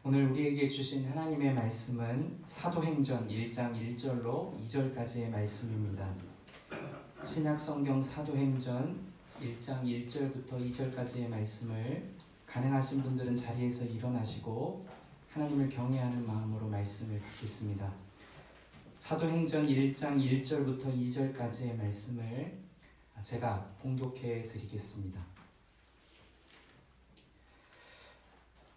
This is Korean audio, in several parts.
오늘 우리에게 주신 하나님의 말씀은 사도행전 1장 1절로 2절까지의 말씀입니다. 신약성경 사도행전 1장 1절부터 2절까지의 말씀을 가능하신 분들은 자리에서 일어나시고 하나님을 경외하는 마음으로 말씀을 받겠습니다. 사도행전 1장 1절부터 2절까지의 말씀을 제가 봉독해 드리겠습니다.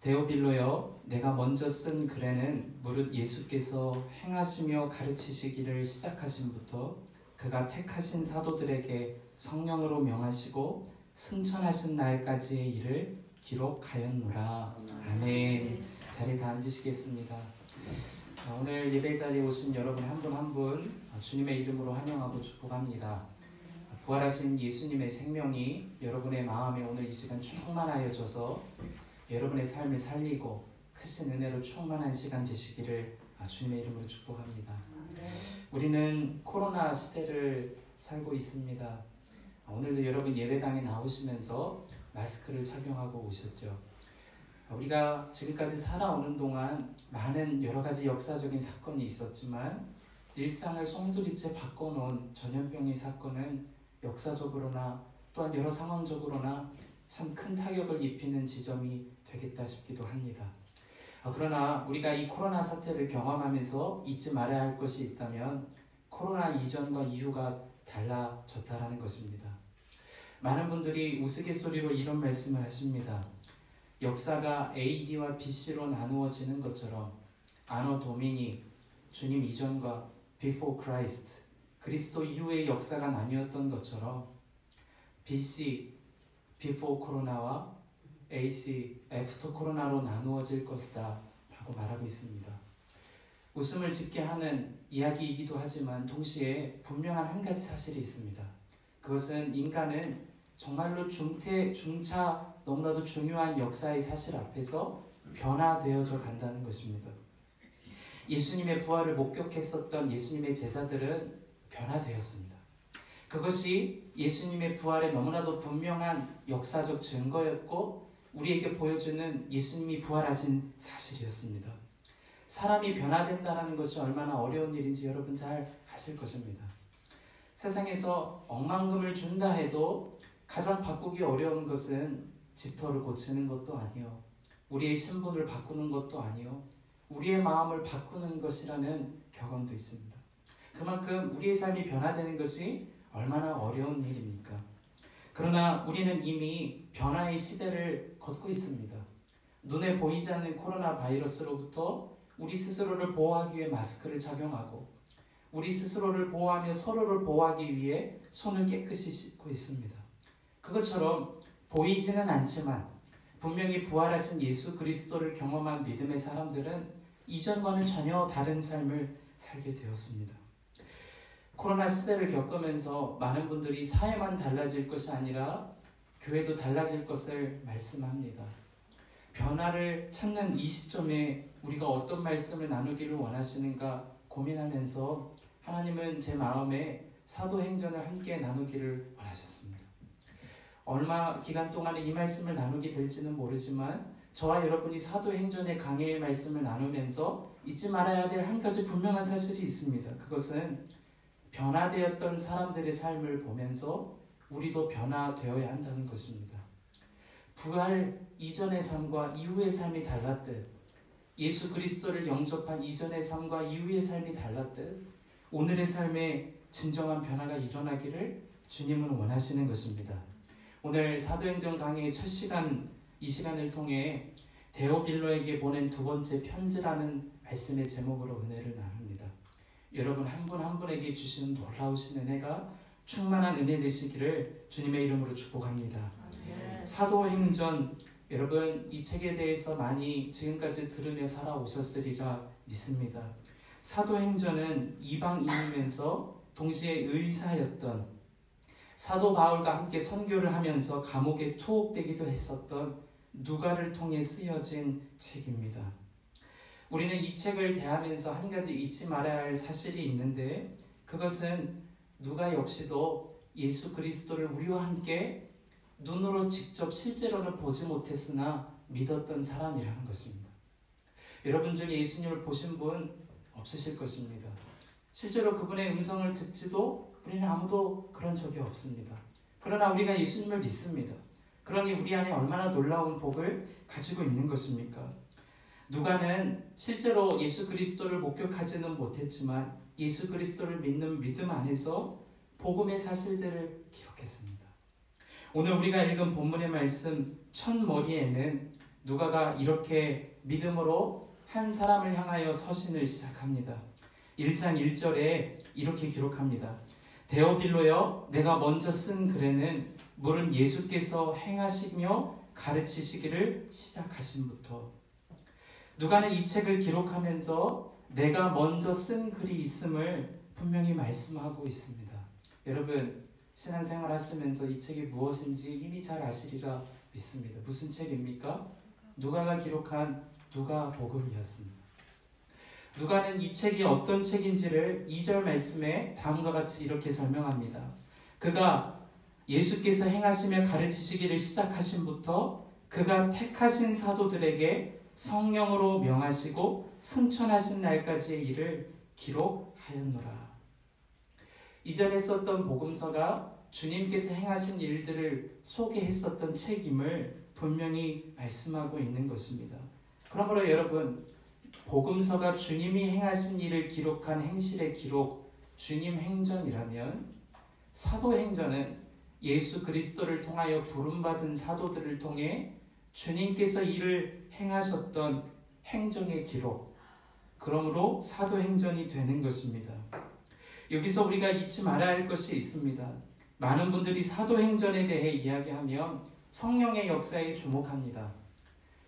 데오빌로여, 내가 먼저 쓴 글에는 무릇 예수께서 행하시며 가르치시기를 시작하신부터 그가 택하신 사도들에게 성령으로 명하시고 승천하신 날까지의 일을 기록하였노라. 아멘. 자리에 다 앉으시겠습니다. 오늘 예배 자리에 오신 여러분 한 분 한 분 주님의 이름으로 환영하고 축복합니다. 부활하신 예수님의 생명이 여러분의 마음에 오늘 이 시간 충만하여져서 여러분의 삶을 살리고 크신 은혜로 충만한 시간 되시기를 주님의 이름으로 축복합니다. 우리는 코로나 시대를 살고 있습니다. 오늘도 여러분 예배당에 나오시면서 마스크를 착용하고 오셨죠. 우리가 지금까지 살아오는 동안 많은 여러 가지 역사적인 사건이 있었지만 일상을 송두리째 바꿔놓은 전염병의 사건은 역사적으로나 또한 여러 상황적으로나 참 큰 타격을 입히는 지점이 되겠다 싶기도 합니다. 그러나 우리가 이 코로나 사태를 경험하면서 잊지 말아야 할 것이 있다면 코로나 이전과 이후가 달라졌다라는 것입니다. 많은 분들이 우스갯소리로 이런 말씀을 하십니다. 역사가 AD와 BC로 나누어지는 것처럼 아노 도미니, 주님 이전과 Before Christ, 그리스도 이후의 역사가 나뉘었던 것처럼 BC, Before 코로나와 AC, After 코로나로 나누어질 것이다 라고 말하고 있습니다. 웃음을 짓게 하는 이야기이기도 하지만 동시에 분명한 한 가지 사실이 있습니다. 그것은 인간은 정말로 중차 너무나도 중요한 역사의 사실 앞에서 변화되어져 간다는 것입니다. 예수님의 부활을 목격했었던 예수님의 제자들은 변화되었습니다. 그것이 예수님의 부활에 너무나도 분명한 역사적 증거였고 우리에게 보여주는 예수님이 부활하신 사실이었습니다. 사람이 변화된다는 것이 얼마나 어려운 일인지 여러분 잘 아실 것입니다. 세상에서 억만금을 준다 해도 가장 바꾸기 어려운 것은 집터를 고치는 것도 아니요, 우리의 신분을 바꾸는 것도 아니요, 우리의 마음을 바꾸는 것이라는 격언도 있습니다. 그만큼 우리의 삶이 변화되는 것이 얼마나 어려운 일입니까? 그러나 우리는 이미 변화의 시대를 걷고 있습니다. 눈에 보이지 않는 코로나 바이러스로부터 우리 스스로를 보호하기 위해 마스크를 착용하고 우리 스스로를 보호하며 서로를 보호하기 위해 손을 깨끗이 씻고 있습니다. 그것처럼 보이지는 않지만 분명히 부활하신 예수 그리스도를 경험한 믿음의 사람들은 이전과는 전혀 다른 삶을 살게 되었습니다. 코로나 시대를 겪으면서 많은 분들이 사회만 달라질 것이 아니라 교회도 달라질 것을 말씀합니다. 변화를 찾는 이 시점에 우리가 어떤 말씀을 나누기를 원하시는가 고민하면서 하나님은 제 마음에 사도행전을 함께 나누기를 원하셨습니다. 얼마 기간 동안에 이 말씀을 나누게 될지는 모르지만 저와 여러분이 사도행전의 강해의 말씀을 나누면서 잊지 말아야 될 한 가지 분명한 사실이 있습니다. 그것은 변화되었던 사람들의 삶을 보면서 우리도 변화되어야 한다는 것입니다. 부활 이전의 삶과 이후의 삶이 달랐듯 예수 그리스도를 영접한 이전의 삶과 이후의 삶이 달랐듯 오늘의 삶에 진정한 변화가 일어나기를 주님은 원하시는 것입니다. 오늘 사도행전 강의의 첫 시간, 이 시간을 통해 데오빌로에게 보낸 두 번째 편지라는 말씀의 제목으로 은혜를 나눕니다. 여러분 한 분 한 분에게 주시는 놀라우신 은혜가 충만한 은혜 되시기를 주님의 이름으로 축복합니다. 사도행전, 여러분 이 책에 대해서 많이 지금까지 들으며 살아오셨으리라 믿습니다. 사도행전은 이방인이면서 동시에 의사였던 사도 바울과 함께 선교를 하면서 감옥에 투옥되기도 했었던 누가를 통해 쓰여진 책입니다. 우리는 이 책을 대하면서 한 가지 잊지 말아야 할 사실이 있는데 그것은 누가 역시도 예수 그리스도를 우리와 함께 눈으로 직접 실제로는 보지 못했으나 믿었던 사람이라는 것입니다. 여러분 중에 예수님을 보신 분 없으실 것입니다. 실제로 그분의 음성을 듣지도 우리는 아무도 그런 적이 없습니다. 그러나 우리가 예수님을 믿습니다. 그러니 우리 안에 얼마나 놀라운 복을 가지고 있는 것입니까? 누가는 실제로 예수 그리스도를 목격하지는 못했지만 예수 그리스도를 믿는 믿음 안에서 복음의 사실들을 기록했습니다. 오늘 우리가 읽은 본문의 말씀 첫 머리에는 누가가 이렇게 믿음으로 한 사람을 향하여 서신을 시작합니다. 1장 1절에 이렇게 기록합니다. 데오빌로여, 내가 먼저 쓴 글에는 물은 예수께서 행하시며 가르치시기를 시작하신부터. 누가는 이 책을 기록하면서 내가 먼저 쓴 글이 있음을 분명히 말씀하고 있습니다. 여러분, 신앙생활 하시면서 이 책이 무엇인지 이미 잘 아시리라 믿습니다. 무슨 책입니까? 누가가 기록한 누가복음이었습니다. 누가는 이 책이 어떤 책인지를 2절 말씀에 다음과 같이 이렇게 설명합니다. 그가 예수께서 행하시며 가르치시기를 시작하신부터 그가 택하신 사도들에게 성령으로 명하시고 승천하신 날까지의 일을 기록하였노라. 이전에 썼던 복음서가 주님께서 행하신 일들을 소개했었던 책임을 분명히 말씀하고 있는 것입니다. 그러므로 여러분, 복음서가 주님이 행하신 일을 기록한 행실의 기록, 주님 행전이라면 사도행전은 예수 그리스도를 통하여 부름받은 사도들을 통해 주님께서 일을 행하셨던 행정의 기록, 그러므로 사도행전이 되는 것입니다. 여기서 우리가 잊지 말아야 할 것이 있습니다. 많은 분들이 사도행전에 대해 이야기하면 성령의 역사에 주목합니다.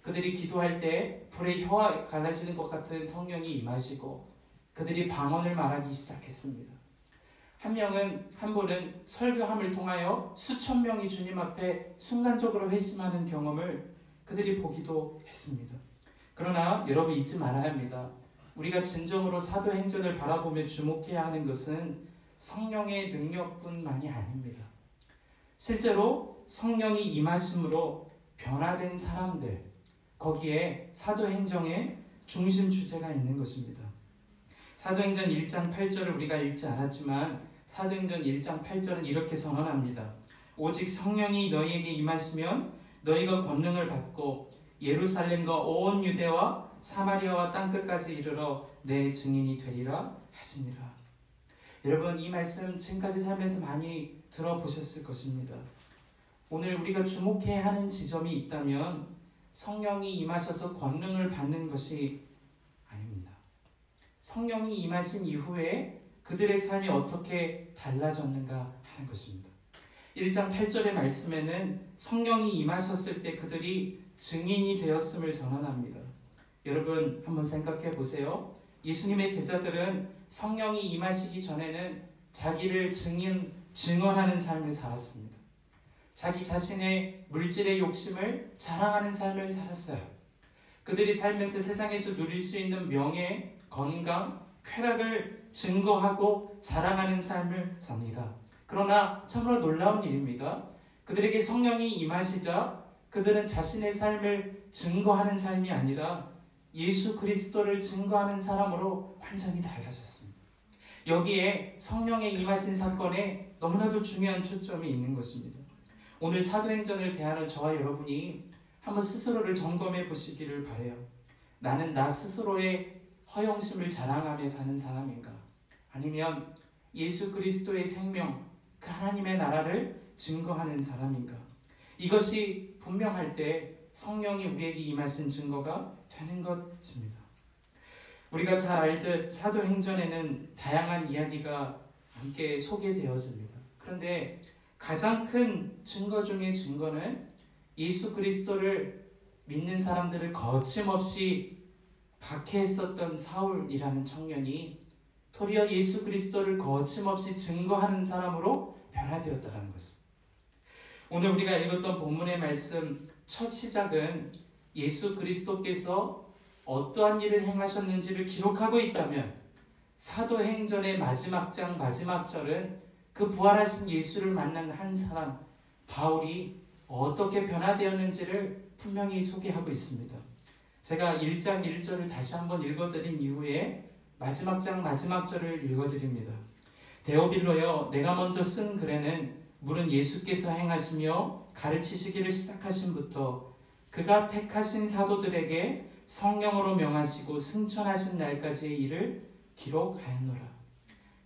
그들이 기도할 때 불의 혀가 갈라지는 것 같은 성령이 임하시고 그들이 방언을 말하기 시작했습니다. 한 분은 설교함을 통하여 수천 명이 주님 앞에 순간적으로 회심하는 경험을 그들이 보기도 했습니다. 그러나 여러분 잊지 말아야 합니다. 우리가 진정으로 사도행전을 바라보며 주목해야 하는 것은 성령의 능력뿐만이 아닙니다. 실제로 성령이 임하심으로 변화된 사람들, 거기에 사도행전의 중심 주제가 있는 것입니다. 사도행전 1장 8절을 우리가 읽지 않았지만 사도행전 1장 8절은 이렇게 선언합니다. 오직 성령이 너희에게 임하시면 너희가 권능을 받고 예루살렘과 온 유대와 사마리아와 땅끝까지 이르러 내 증인이 되리라 하시니라. 여러분, 이 말씀 지금까지 살면서 많이 들어보셨을 것입니다. 오늘 우리가 주목해야 하는 지점이 있다면 성령이 임하셔서 권능을 받는 것이 아닙니다. 성령이 임하신 이후에 그들의 삶이 어떻게 달라졌는가 하는 것입니다. 1장 8절의 말씀에는 성령이 임하셨을 때 그들이 증인이 되었음을 선언합니다. 여러분 한번 생각해 보세요. 예수님의 제자들은 성령이 임하시기 전에는 자기를 증언하는 삶을 살았습니다. 자기 자신의 물질의 욕심을 자랑하는 삶을 살았어요. 그들이 살면서 세상에서 누릴 수 있는 명예, 건강, 쾌락을 증거하고 자랑하는 삶을 삽니다. 그러나 참으로 놀라운 일입니다. 그들에게 성령이 임하시자 그들은 자신의 삶을 증거하는 삶이 아니라 예수 그리스도를 증거하는 사람으로 완전히 달라졌습니다. 여기에 성령의 임하신 사건에 너무나도 중요한 초점이 있는 것입니다. 오늘 사도행전을 대하는 저와 여러분이 한번 스스로를 점검해 보시기를 바라요. 나는 나 스스로의 허영심을 자랑하며 사는 사람인가? 아니면 예수 그리스도의 생명, 그 하나님의 나라를 증거하는 사람인가? 이것이 분명할 때 성령이 우리에게 임하신 증거가 되는 것입니다. 우리가 잘 알듯 사도행전에는 다양한 이야기가 함께 소개되어집니다. 그런데 가장 큰 증거 중의 증거는 예수 그리스도를 믿는 사람들을 거침없이 박해했었던 사울이라는 청년이 도리어 예수 그리스도를 거침없이 증거하는 사람으로 변화되었다는 것입니다. 오늘 우리가 읽었던 본문의 말씀 첫 시작은 예수 그리스도께서 어떠한 일을 행하셨는지를 기록하고 있다면 사도행전의 마지막 장 마지막 절은 그 부활하신 예수를 만난 한 사람 바울이 어떻게 변화되었는지를 분명히 소개하고 있습니다. 제가 1장 1절을 다시 한번 읽어드린 이후에 마지막 장 마지막 절을 읽어드립니다. 데오빌로여, 내가 먼저 쓴 글에는 물은 예수께서 행하시며 가르치시기를 시작하신부터 그가 택하신 사도들에게 성령으로 명하시고 승천하신 날까지의 일을 기록하였노라.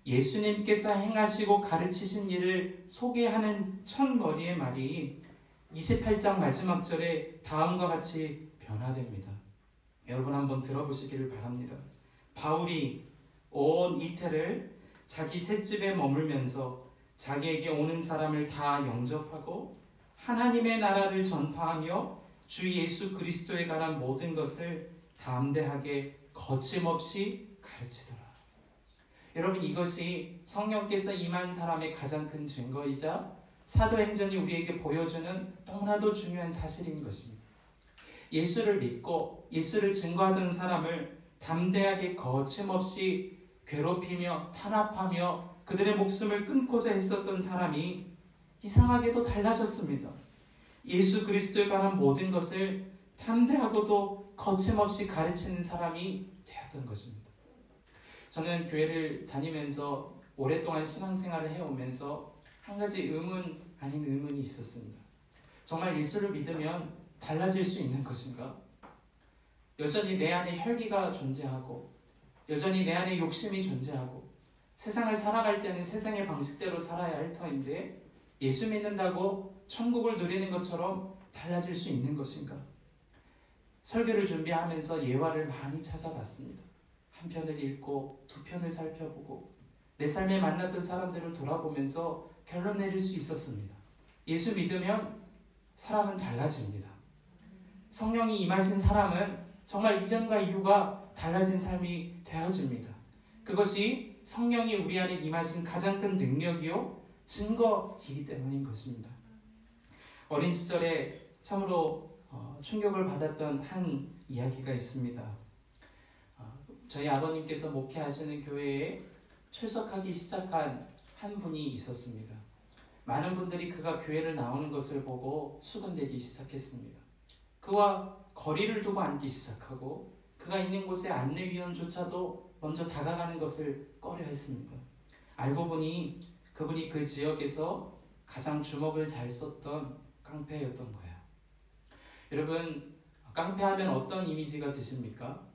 예수님께서 행하시고 가르치신 일을 소개하는 첫머리의 말이 28장 마지막 절에 다음과 같이 변화됩니다. 여러분 한번 들어보시기를 바랍니다. 바울이 온 이태를 자기 셋집에 머물면서 자기에게 오는 사람을 다 영접하고 하나님의 나라를 전파하며 주 예수 그리스도에 관한 모든 것을 담대하게 거침없이 가르치더라. 여러분, 이것이 성령께서 임한 사람의 가장 큰 증거이자 사도행전이 우리에게 보여주는 너무나도 중요한 사실인 것입니다. 예수를 믿고 예수를 증거하던 사람을 담대하게 거침없이 괴롭히며 탄압하며 그들의 목숨을 끊고자 했었던 사람이 이상하게도 달라졌습니다. 예수 그리스도에 관한 모든 것을 담대하고도 거침없이 가르치는 사람이 되었던 것입니다. 저는 교회를 다니면서 오랫동안 신앙생활을 해오면서 한 가지 의문 아닌 의문이 있었습니다. 정말 예수를 믿으면 달라질 수 있는 것인가? 여전히 내 안에 혈기가 존재하고 여전히 내 안에 욕심이 존재하고 세상을 살아갈 때는 세상의 방식대로 살아야 할 터인데 예수 믿는다고 천국을 누리는 것처럼 달라질 수 있는 것인가? 설교를 준비하면서 예화를 많이 찾아봤습니다. 한 편을 읽고 두 편을 살펴보고 내 삶에 만났던 사람들을 돌아보면서 결론 내릴 수 있었습니다. 예수 믿으면 사람은 달라집니다. 성령이 임하신 사람은 정말 이전과 이후가 달라진 삶이 되어집니다. 그것이 성령이 우리 안에 임하신 가장 큰 능력이요 증거이기 때문인 것입니다. 어린 시절에 참으로 충격을 받았던 한 이야기가 있습니다. 저희 아버님께서 목회하시는 교회에 출석하기 시작한 한 분이 있었습니다. 많은 분들이 그가 교회를 나오는 것을 보고 수군대기 시작했습니다. 그와 거리를 두고 앉기 시작하고 그가 있는 곳에 안내위원조차도 먼저 다가가는 것을 꺼려했습니다. 알고 보니 그분이 그 지역에서 가장 주먹을 잘 썼던 깡패였던 거예요. 여러분, 깡패하면 어떤 이미지가 드십니까?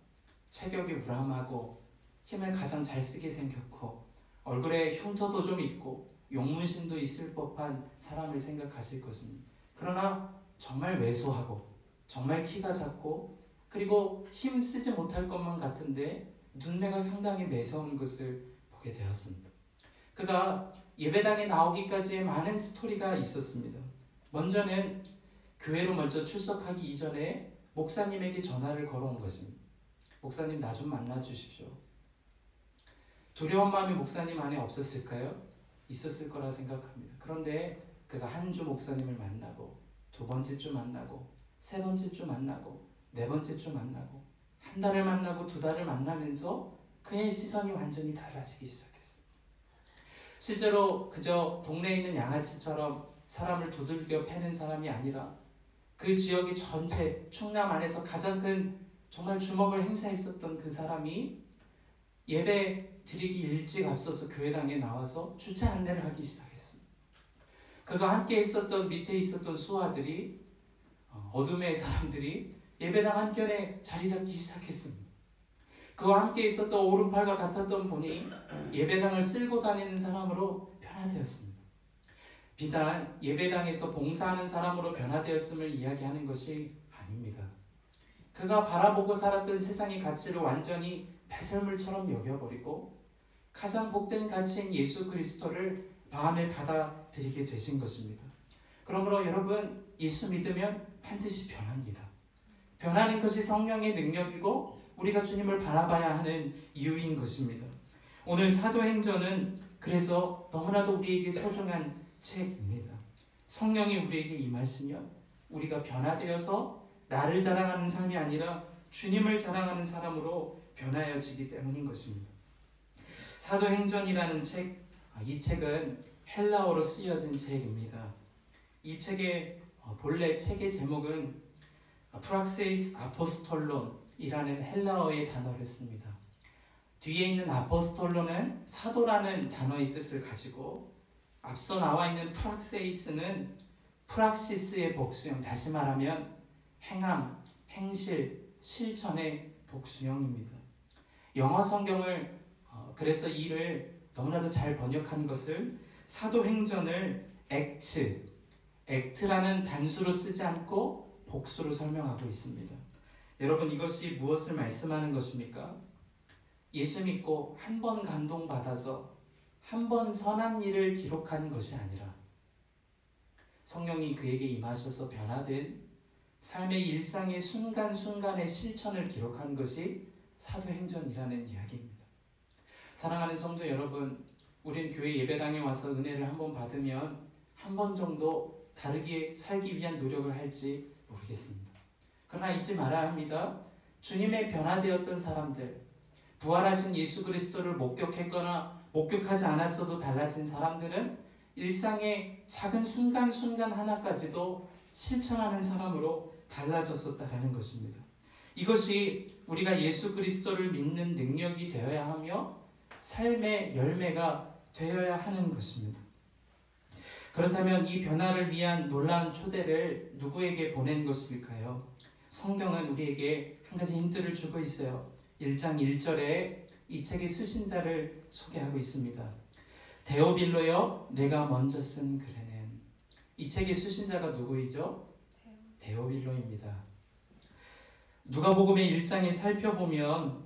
체격이 우람하고 힘을 가장 잘 쓰게 생겼고 얼굴에 흉터도 좀 있고 용문신도 있을 법한 사람을 생각하실 것입니다. 그러나 정말 왜소하고 정말 키가 작고 그리고 힘 쓰지 못할 것만 같은데 눈매가 상당히 매서운 것을 보게 되었습니다. 그가 예배당에 나오기까지의 많은 스토리가 있었습니다. 먼저는 교회로 먼저 출석하기 이전에 목사님에게 전화를 걸어온 것입니다. 목사님, 나 좀 만나 주십시오. 두려운 마음이 목사님 안에 없었을까요? 있었을 거라 생각합니다. 그런데 그가 한 주 목사님을 만나고 두 번째 주 만나고 세 번째 주 만나고 네 번째 주 만나고 한 달을 만나고 두 달을 만나면서 그의 시선이 완전히 달라지기 시작했습니다. 실제로 그저 동네에 있는 양아치처럼 사람을 두들겨 패는 사람이 아니라 그 지역의 전체 충남 안에서 가장 큰 정말 주목을 행사했었던 그 사람이 예배 드리기 일찍 앞서서 교회당에 나와서 주차 안내를 하기 시작했습니다. 그가 함께 있었던 밑에 있었던 수하들이 어둠의 사람들이 예배당 한켠에 자리 잡기 시작했습니다. 그와 함께 있었던 오른팔과 같았던 분이 예배당을 쓸고 다니는 사람으로 변화되었습니다. 비단 예배당에서 봉사하는 사람으로 변화되었음을 이야기하는 것이 아닙니다. 그가 바라보고 살았던 세상의 가치를 완전히 배설물처럼 여겨버리고 가장 복된 가치인 예수 그리스도를 마음에 받아들이게 되신 것입니다. 그러므로 여러분, 예수 믿으면 반드시 변합니다. 변하는 것이 성령의 능력이고 우리가 주님을 바라봐야 하는 이유인 것입니다. 오늘 사도행전은 그래서 너무나도 우리에게 소중한 책입니다. 성령이 우리에게 임하시면 우리가 변화되어서 나를 자랑하는 삶이 아니라 주님을 자랑하는 사람으로 변하여지기 때문인 것입니다. 사도행전이라는 책, 이 책은 헬라어로 쓰여진 책입니다. 이 책의 본래 책의 제목은 프락세이스 아포스톨론이라는 헬라어의 단어를 씁니다. 뒤에 있는 아포스톨론은 사도라는 단어의 뜻을 가지고 앞서 나와 있는 프락세이스는 프락시스의 복수형, 다시 말하면 행함, 행실, 실천의 복수형입니다. 영어 성경을 그래서 이를 너무나도 잘 번역한 것을 사도행전을 액트라는 단수로 쓰지 않고 복수로 설명하고 있습니다. 여러분, 이것이 무엇을 말씀하는 것입니까? 예수 믿고 한 번 감동받아서 한 번 선한 일을 기록하는 것이 아니라 성령이 그에게 임하셔서 변화된 삶의 일상의 순간순간의 실천을 기록한 것이 사도행전이라는 이야기입니다. 사랑하는 성도 여러분, 우린 교회 예배당에 와서 은혜를 한 번 받으면 한 번 정도 다르게 살기 위한 노력을 할지 모르겠습니다. 그러나 잊지 말아야 합니다. 주님의 변화되었던 사람들, 부활하신 예수 그리스도를 목격했거나 목격하지 않았어도 달라진 사람들은 일상의 작은 순간순간 하나까지도 실천하는 사람으로 달라졌었다는 것입니다. 이것이 우리가 예수 그리스도를 믿는 능력이 되어야 하며 삶의 열매가 되어야 하는 것입니다. 그렇다면 이 변화를 위한 놀라운 초대를 누구에게 보낸 것일까요? 성경은 우리에게 한 가지 힌트를 주고 있어요. 1장 1절에 이 책의 수신자를 소개하고 있습니다. 데오빌로여, 내가 먼저 쓴 글에는. 이 책의 수신자가 누구이죠? 데오빌로입니다. 누가복음의 1장에 살펴보면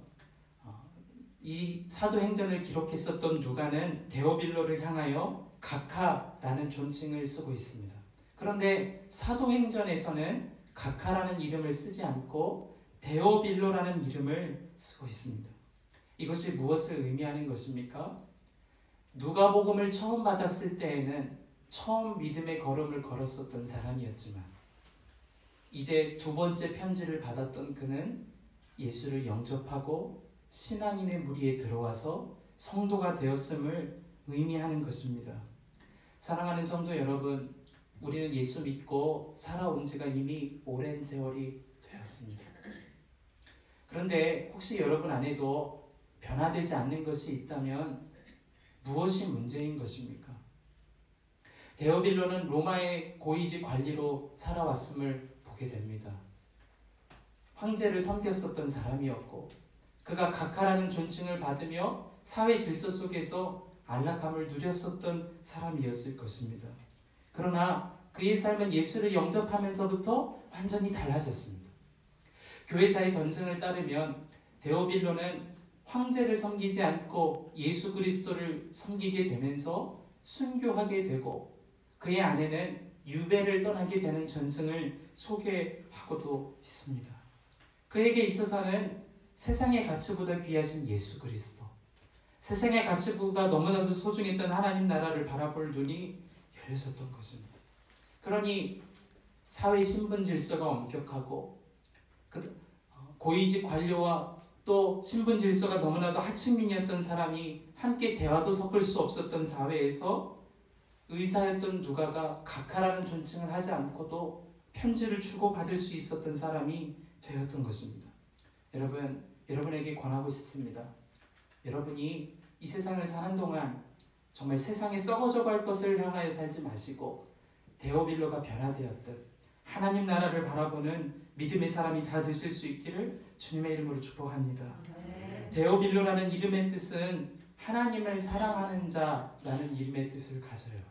이 사도행전을 기록했었던 누가는 데오빌로를 향하여 각하라는 존칭을 쓰고 있습니다. 그런데 사도행전에서는 각하라는 이름을 쓰지 않고 데오빌로라는 이름을 쓰고 있습니다. 이것이 무엇을 의미하는 것입니까? 누가복음을 처음 받았을 때에는 처음 믿음의 걸음을 걸었었던 사람이었지만 이제 두 번째 편지를 받았던 그는 예수를 영접하고 신앙인의 무리에 들어와서 성도가 되었음을 의미하는 것입니다. 사랑하는 성도 여러분, 우리는 예수 믿고 살아온 지가 이미 오랜 세월이 되었습니다. 그런데 혹시 여러분 안에도 변화되지 않는 것이 있다면 무엇이 문제인 것입니까? 데오빌로는 로마의 고위직 관리로 살아왔음을 보게 됩니다. 황제를 섬겼었던 사람이었고 그가 각하라는 존칭을 받으며 사회 질서 속에서 안락함을 누렸었던 사람이었을 것입니다. 그러나 그의 삶은 예수를 영접하면서부터 완전히 달라졌습니다. 교회사의 전승을 따르면 데오빌로는 황제를 섬기지 않고 예수 그리스도를 섬기게 되면서 순교하게 되고 그의 아내는 유배를 떠나게 되는 전승을 소개하고도 있습니다. 그에게 있어서는 세상의 가치보다 귀하신 예수 그리스도, 세상의 가치보다 너무나도 소중했던 하나님 나라를 바라볼 눈이 열려졌던 것입니다. 그러니 사회 신분 질서가 엄격하고 고위직 관료와 또 신분 질서가 너무나도 하층민이었던 사람이 함께 대화도 섞을 수 없었던 사회에서 의사였던 누가가 각하라는 존칭을 하지 않고도 편지를 주고받을 수 있었던 사람이 되었던 것입니다. 여러분, 여러분에게 권하고 싶습니다. 여러분이 이 세상을 사는 동안 정말 세상에 썩어져 갈 것을 향하여 살지 마시고 데오빌로가 변화되었듯 하나님 나라를 바라보는 믿음의 사람이 다 되실 수 있기를 주님의 이름으로 축복합니다. 데오빌로라는 이름의 뜻은 하나님을 사랑하는 자라는 이름의 뜻을 가져요.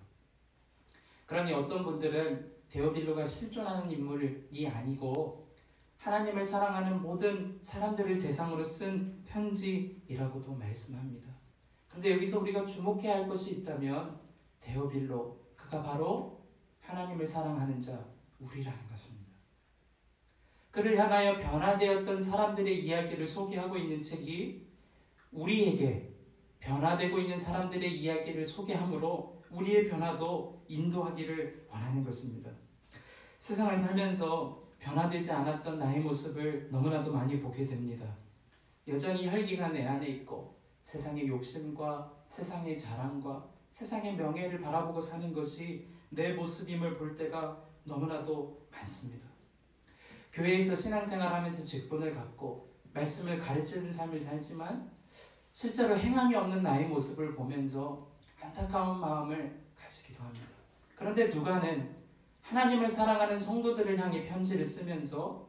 그러니 어떤 분들은 데오빌로가 실존하는 인물이 아니고 하나님을 사랑하는 모든 사람들을 대상으로 쓴 편지이라고도 말씀합니다. 그런데 여기서 우리가 주목해야 할 것이 있다면 데오빌로, 그가 바로 하나님을 사랑하는 자, 우리라는 것입니다. 그를 향하여 변화되었던 사람들의 이야기를 소개하고 있는 책이 우리에게 변화되고 있는 사람들의 이야기를 소개함으로 우리의 변화도 인도하기를 원하는 것입니다. 세상을 살면서 변화되지 않았던 나의 모습을 너무나도 많이 보게 됩니다. 여전히 혈기가 내 안에 있고 세상의 욕심과 세상의 자랑과 세상의 명예를 바라보고 사는 것이 내 모습임을 볼 때가 너무나도 많습니다. 교회에서 신앙생활하면서 직분을 갖고 말씀을 가르치는 삶을 살지만 실제로 행함이 없는 나의 모습을 보면서 안타까운 마음을 가지기도 합니다. 그런데 누가는 하나님을 사랑하는 성도들을 향해 편지를 쓰면서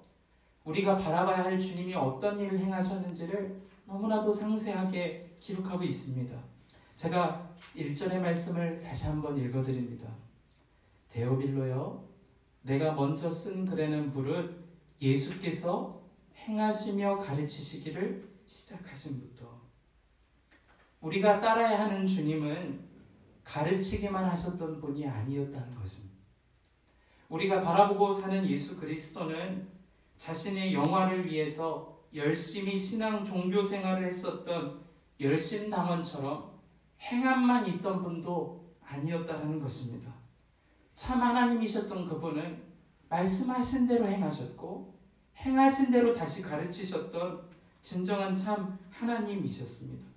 우리가 바라봐야 할 주님이 어떤 일을 행하셨는지를 너무나도 상세하게 기록하고 있습니다. 제가 1절의 말씀을 다시 한번 읽어드립니다. 데오빌로여, 내가 먼저 쓴 글에는 무릇 예수께서 행하시며 가르치시기를 시작하신부터. 우리가 따라야 하는 주님은 가르치기만 하셨던 분이 아니었다는 것입니다. 우리가 바라보고 사는 예수 그리스도는 자신의 영화를 위해서 열심히 신앙 종교 생활을 했었던 열심당원처럼 행함만 있던 분도 아니었다는 것입니다. 참 하나님이셨던 그분은 말씀하신 대로 행하셨고 행하신 대로 다시 가르치셨던 진정한 참 하나님이셨습니다.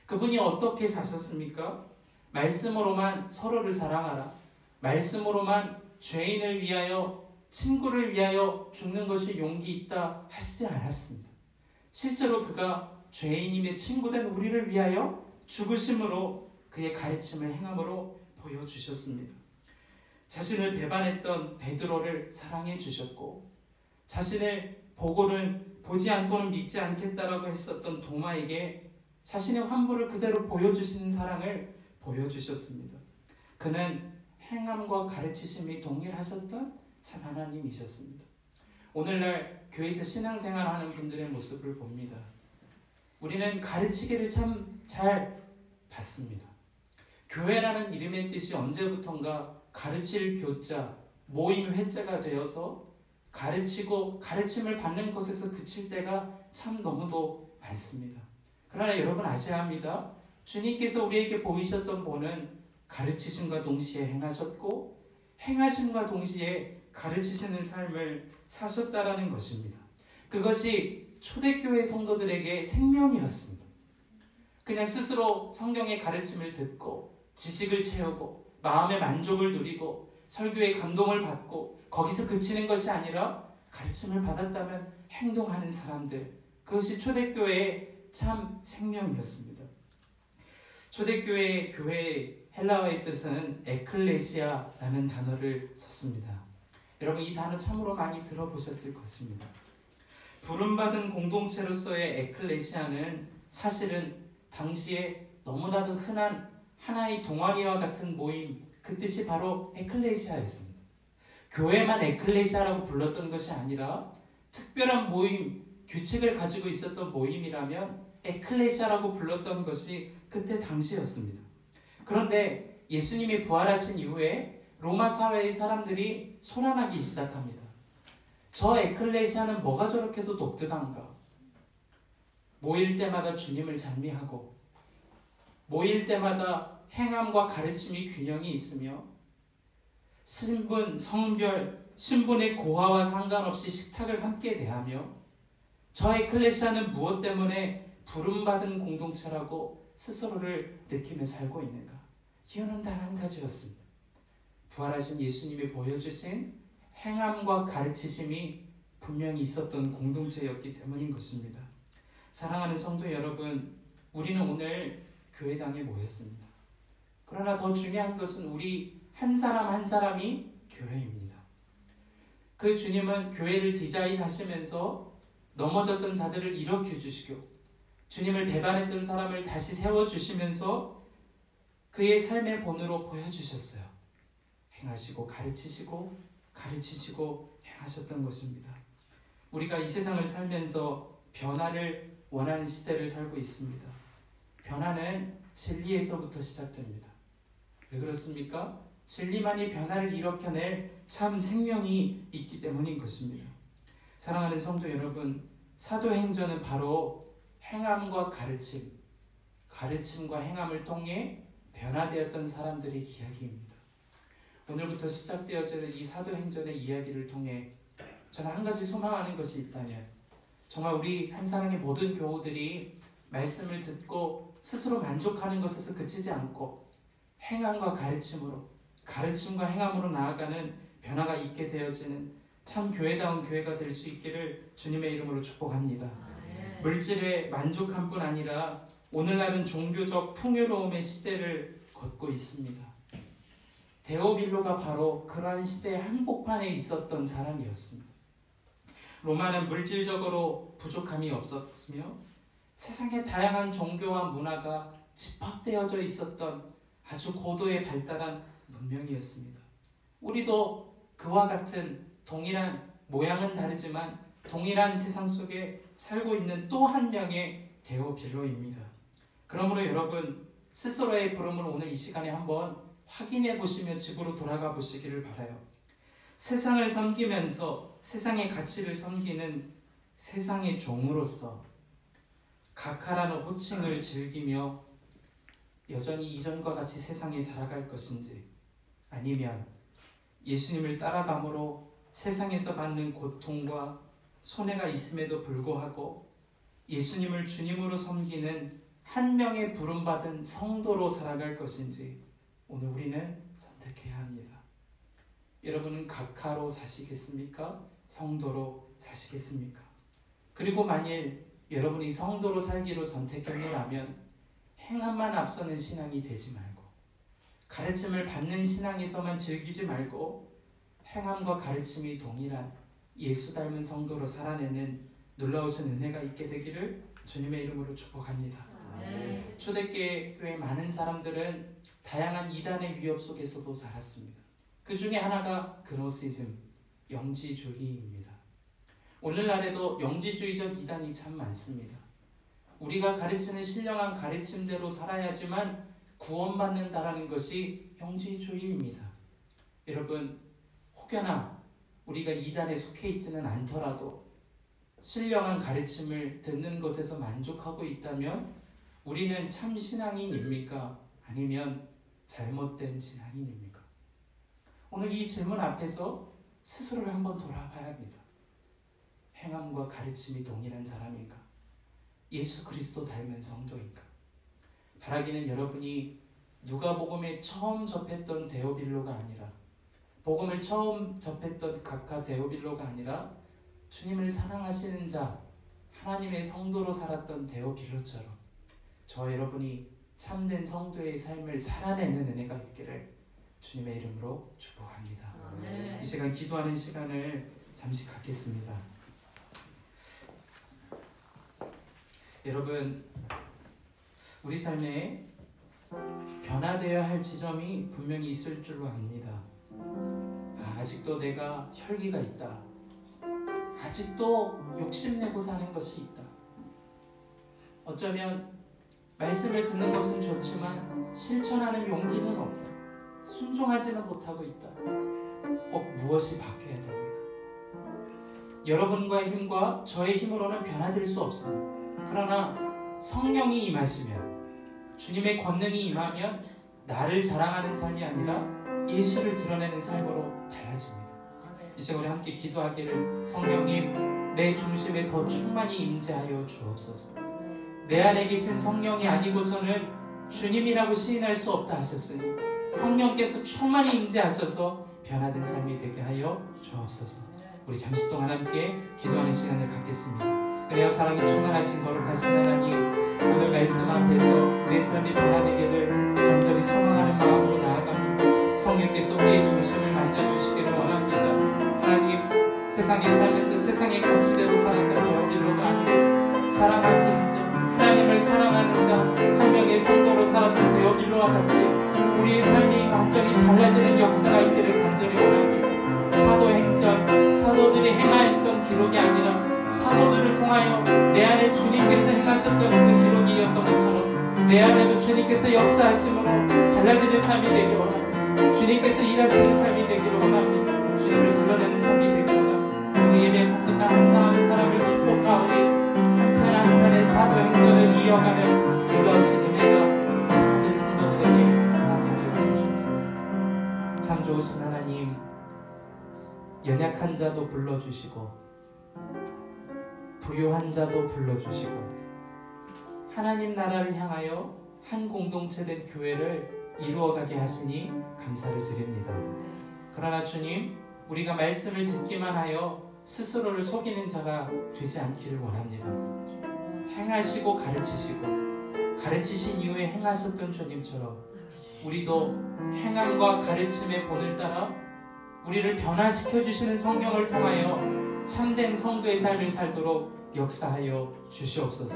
그분이 어떻게 사셨습니까? 말씀으로만 서로를 사랑하라. 말씀으로만 죄인을 위하여, 친구를 위하여 죽는 것이 용기 있다 하시지 않았습니다. 실제로 그가 죄인임의 친구된 우리를 위하여 죽으심으로 그의 가르침을 행함으로 보여주셨습니다. 자신을 배반했던 베드로를 사랑해 주셨고 자신을 보고는 보지 않고는 믿지 않겠다라고 했었던 도마에게 자신의 환부를 그대로 보여주시는 사랑을 보여주셨습니다. 그는 행함과 가르치심이 동일하셨던 참 하나님이셨습니다. 오늘날 교회에서 신앙생활하는 분들의 모습을 봅니다. 우리는 가르치기를 참 잘 받습니다. 교회라는 이름의 뜻이 언제부턴가 가르칠 교자, 모임 회자가 되어서 가르치고 가르침을 받는 것에서 그칠 때가 참 너무도 많습니다. 그러나 여러분 아셔야 합니다. 주님께서 우리에게 보이셨던 본은 가르치심과 동시에 행하셨고 행하심과 동시에 가르치시는 삶을 사셨다라는 것입니다. 그것이 초대교회 성도들에게 생명이었습니다. 그냥 스스로 성경의 가르침을 듣고 지식을 채우고 마음의 만족을 누리고 설교의 감동을 받고 거기서 그치는 것이 아니라 가르침을 받았다면 행동하는 사람들, 그것이 초대교회의 참 생명이었습니다. 초대교회의 교회의 헬라어의 뜻은 에클레시아라는 단어를 썼습니다. 여러분 이 단어 참으로 많이 들어보셨을 것입니다. 부름받은 공동체로서의 에클레시아는 사실은 당시에 너무나도 흔한 하나의 동아리와 같은 모임, 그 뜻이 바로 에클레시아였습니다. 교회만 에클레시아라고 불렀던 것이 아니라 특별한 모임, 규칙을 가지고 있었던 모임이라면 에클레시아라고 불렀던 것이 그때 당시였습니다. 그런데 예수님이 부활하신 이후에 로마 사회의 사람들이 소란하기 시작합니다. 저 에클레시아는 뭐가 저렇게도 독특한가? 모일 때마다 주님을 찬미하고 모일 때마다 행함과 가르침이 균형이 있으며 신분, 성별, 신분의 고하와 상관없이 식탁을 함께 대하며 저 에클레시아는 무엇 때문에 부름받은 공동체라고 스스로를 느끼며 살고 있는가? 이유는 단 한 가지였습니다. 부활하신 예수님이 보여주신 행함과 가르치심이 분명히 있었던 공동체였기 때문인 것입니다. 사랑하는 성도 여러분, 우리는 오늘 교회당에 모였습니다. 그러나 더 중요한 것은 우리 한 사람 한 사람이 교회입니다. 그 주님은 교회를 디자인하시면서 넘어졌던 자들을 일으켜 주시고 주님을 배반했던 사람을 다시 세워주시면서 그의 삶의 본으로 보여주셨어요. 행하시고 가르치시고 가르치시고 행하셨던 것입니다. 우리가 이 세상을 살면서 변화를 원하는 시대를 살고 있습니다. 변화는 진리에서부터 시작됩니다. 왜 그렇습니까? 진리만이 변화를 일으켜낼 참 생명이 있기 때문인 것입니다. 사랑하는 성도 여러분, 사도행전은 바로 행함과 가르침, 가르침과 행함을 통해 변화되었던 사람들의 이야기입니다. 오늘부터 시작되어지는 이 사도행전의 이야기를 통해 저는 한 가지 소망하는 것이 있다면 정말 우리 한사랑의 모든 교우들이 말씀을 듣고 스스로 만족하는 것에서 그치지 않고 행함과 가르침으로, 가르침과 행함으로 나아가는 변화가 있게 되어지는 참 교회다운 교회가 될 수 있기를 주님의 이름으로 축복합니다. 물질에 만족한 뿐 아니라 오늘날은 종교적 풍요로움의 시대를 걷고 있습니다. 데오빌로가 바로 그러한 시대의 한복판에 있었던 사람이었습니다. 로마는 물질적으로 부족함이 없었으며 세상의 다양한 종교와 문화가 집합되어져 있었던 아주 고도에 발달한 문명이었습니다. 우리도 그와 같은 동일한 모양은 다르지만 동일한 세상 속에 살고 있는 또 한 명의 데오빌로입니다. 그러므로 여러분 스스로의 부름을 오늘 이 시간에 한번 확인해 보시며 집으로 돌아가 보시기를 바라요. 세상을 섬기면서 세상의 가치를 섬기는 세상의 종으로서 각하라는 호칭을 즐기며 여전히 이전과 같이 세상에 살아갈 것인지, 아니면 예수님을 따라감으로 세상에서 받는 고통과 손해가 있음에도 불구하고 예수님을 주님으로 섬기는 한 명의 부름받은 성도로 살아갈 것인지 오늘 우리는 선택해야 합니다. 여러분은 각하로 사시겠습니까? 성도로 사시겠습니까? 그리고 만일 여러분이 성도로 살기로 선택했노라면 행함만 앞서는 신앙이 되지 말고 가르침을 받는 신앙에서만 즐기지 말고 행함과 가르침이 동일한 예수 닮은 성도로 살아내는 놀라우신 은혜가 있게 되기를 주님의 이름으로 축복합니다. 초대교회 많은 사람들은 다양한 이단의 위협 속에서도 살았습니다. 그 중에 하나가 그노시즘, 영지주의입니다. 오늘날에도 영지주의적 이단이 참 많습니다. 우리가 가르치는 신령한 가르침대로 살아야지만 구원받는다라는 것이 영지주의입니다. 여러분, 혹여나 우리가 이단에 속해 있지는 않더라도 신령한 가르침을 듣는 것에서 만족하고 있다면 우리는 참 신앙인입니까? 아니면 잘못된 신앙인입니까? 오늘 이 질문 앞에서 스스로를 한번 돌아봐야 합니다. 행함과 가르침이 동일한 사람인가? 예수 그리스도 닮은 성도인가? 바라기는 여러분이 누가복음에 처음 접했던 데오빌로가 아니라, 복음을 처음 접했던 각하 데오빌로가 아니라 주님을 사랑하시는 자, 하나님의 성도로 살았던 데오빌로처럼 저와 여러분이 참된 성도의 삶을 살아내는 은혜가 있기를 주님의 이름으로 축복합니다. 이 시간 기도하는 시간을 잠시 갖겠습니다. 여러분, 우리 삶에 변화되어야 할 지점이 분명히 있을 줄로 압니다. 아직도 내가 혈기가 있다. 아직도 욕심내고 사는 것이 있다. 어쩌면 말씀을 듣는 것은 좋지만 실천하는 용기는 없다. 순종하지는 못하고 있다. 혹 무엇이 바뀌어야 됩니까? 여러분과의 힘과 저의 힘으로는 변화될 수 없습니다. 그러나 성령이 임하시면, 주님의 권능이 임하면 나를 자랑하는 삶이 아니라 예수를 드러내는 삶으로 달라집니다. 이 시간 우리 함께 기도하기를, 성령님 내 중심에 더 충만히 임재하여 주옵소서. 내 안에 계신 성령이 아니고서는 주님이라고 시인할 수 없다 하셨으니 성령께서 충만히 임재하셔서 변화된 삶이 되게 하여 주옵소서. 우리 잠시 동안 함께 기도하는 시간을 갖겠습니다. 은혜와 사랑이 충만하신 거룩하신 하나님, 오늘 말씀 앞에서 우리의 삶이 변화되기를 간절히 소망하는 마음으로 나아갑니다. 성령께서 우리의 중심을 만져주시기를 원합니다. 하나님, 세상에 살면서 세상의 가치대로 살았던 데오빌로가 아니고 사랑하시는 자, 하나님을 사랑하는 자, 한 명의 성도로 살았던 데오빌로와 같이 우리의 삶이 완전히 달라지는 역사가 있기를 간절히 원합니다. 사도행전, 사도들이 행하였던 기록이 아니라 사도들을 통하여 내 안에 주님께서 행하셨던 그 기록이었던 것처럼 내 안에도 주님께서 역사하심으로 달라지는 삶이 되기를 원합니다. 주님께서 일하시는 삶이 되기를 원합니다. 주님을 드러내는 삶이 되기를 원합니다. 오늘 예배에 참석한 한 사람 한 사람을 축복하오니 한편 한편의 사도행전을 이어가는 놀라우신 은혜가 모든 성도들에게 임하게 주시옵소서. 참 좋으신 하나님, 연약한 자도 불러주시고 부유한 자도 불러주시고 하나님 나라를 향하여 한 공동체된 교회를 이루어가게 하시니 감사를 드립니다. 그러나 주님, 우리가 말씀을 듣기만 하여 스스로를 속이는 자가 되지 않기를 원합니다. 행하시고 가르치신 이후에 행하셨던 주님처럼 우리도 행함과 가르침의 본을 따라 우리를 변화시켜 주시는 성령을 통하여 참된 성도의 삶을 살도록 역사하여 주시옵소서.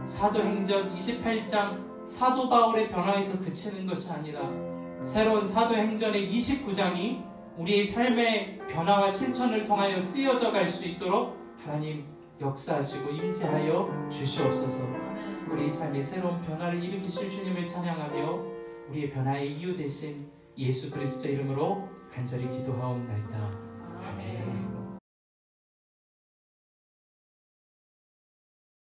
사도행전 28장 사도 바울의 변화에서 그치는 것이 아니라 새로운 사도행전의 29장이 우리의 삶의 변화와 실천을 통하여 쓰여져 갈 수 있도록 하나님 역사하시고 임재하여 주시옵소서. 우리의 삶의 새로운 변화를 일으키실 주님을 찬양하며 우리의 변화의 이유 되신 예수 그리스도의 이름으로 간절히 기도하옵나이다.